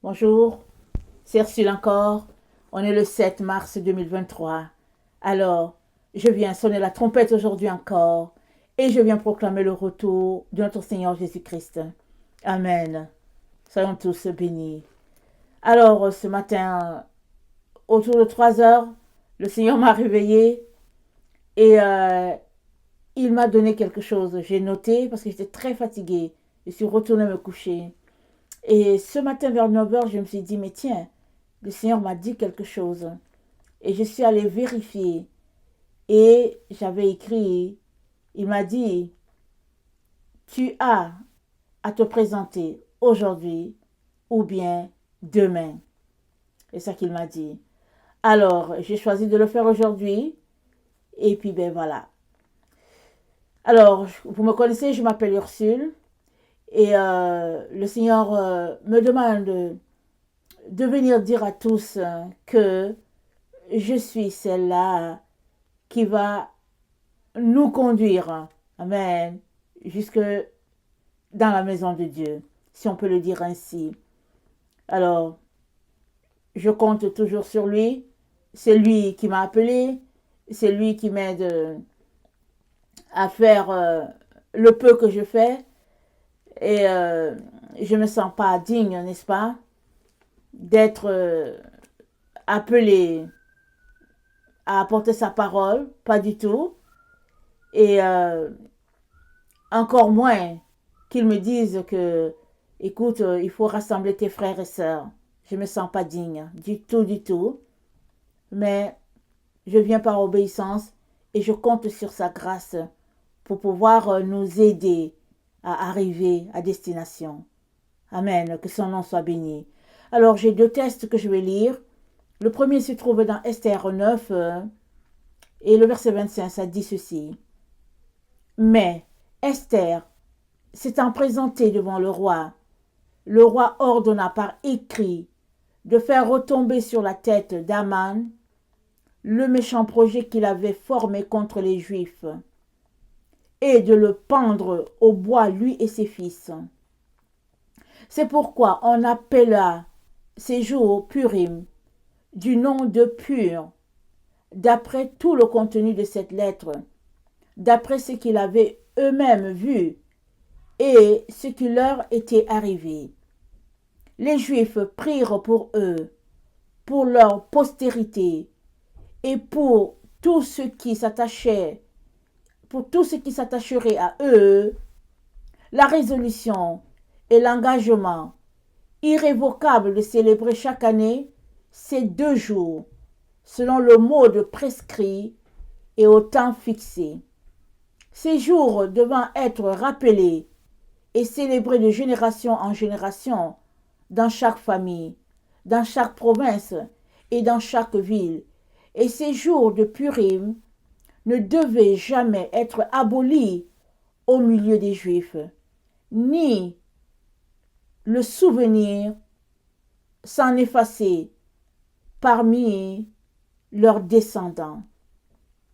Bonjour, c'est Ursule encore. On est le 7 mars 2023. Alors, je viens sonner la trompette aujourd'hui encore et je viens proclamer le retour de notre Seigneur Jésus-Christ. Amen. Soyons tous bénis. Alors, ce matin, autour de 3 heures, le Seigneur m'a réveillé et il m'a donné quelque chose. J'ai noté parce que j'étais très fatiguée. Je suis retournée me coucher. Et ce matin vers 9 heures, je me suis dit, mais tiens, le Seigneur m'a dit quelque chose. Et je suis allée vérifier. Et j'avais écrit, il m'a dit, tu as à te présenter aujourd'hui ou bien demain. C'est ça qu'il m'a dit. Alors, j'ai choisi de le faire aujourd'hui. Et puis, ben voilà. Alors, vous me connaissez, je m'appelle Ursule. Et le Seigneur me demande de venir dire à tous que je suis celle-là qui va nous conduire, amen, jusque dans la maison de Dieu, si on peut le dire ainsi. Alors, je compte toujours sur lui. C'est lui qui m'a appelé. C'est lui qui m'aide à faire le peu que je fais. Et je ne me sens pas digne, n'est-ce pas, d'être appelé à apporter sa parole, pas du tout. Et encore moins qu'ils me disent que, écoute, il faut rassembler tes frères et sœurs. Je ne me sens pas digne, du tout, du tout. Mais je viens par obéissance et je compte sur sa grâce pour pouvoir nous aider à arriver à destination. Amen, que son nom soit béni. Alors, j'ai 2 textes que je vais lire. Le premier se trouve dans Esther 9 et le verset 25, ça dit ceci. Mais Esther s'étant présentée devant le roi ordonna par écrit de faire retomber sur la tête d'Aman le méchant projet qu'il avait formé contre les Juifs et de le pendre au bois lui et ses fils. C'est pourquoi on appela ces jours Purim, du nom de Pur, d'après tout le contenu de cette lettre, d'après ce qu'ils avaient eux-mêmes vu et ce qui leur était arrivé. Les Juifs prirent pour eux, pour leur postérité et pour tout ce qui s'attacherait à eux, la résolution et l'engagement irrévocable de célébrer chaque année ces 2 jours, selon le mode prescrit et au temps fixé. Ces jours devant être rappelés et célébrés de génération en génération dans chaque famille, dans chaque province et dans chaque ville. Et ces jours de Purim ne devaient jamais être abolis au milieu des Juifs, ni le souvenir s'en effacer parmi leurs descendants.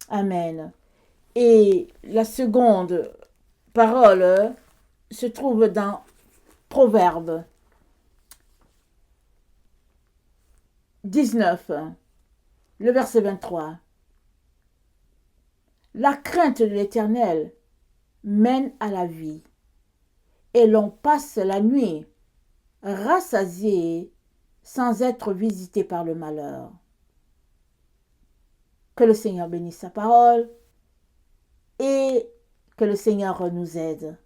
Amen. Et la seconde parole se trouve dans Proverbe 19, le verset 23. La crainte de l'Éternel mène à la vie, et l'on passe la nuit rassasié sans être visité par le malheur. Que le Seigneur bénisse sa parole et que le Seigneur nous aide.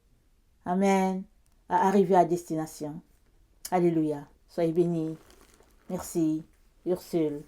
Amen. À arriver à destination. Alléluia. Soyez bénis. Merci. Ursule.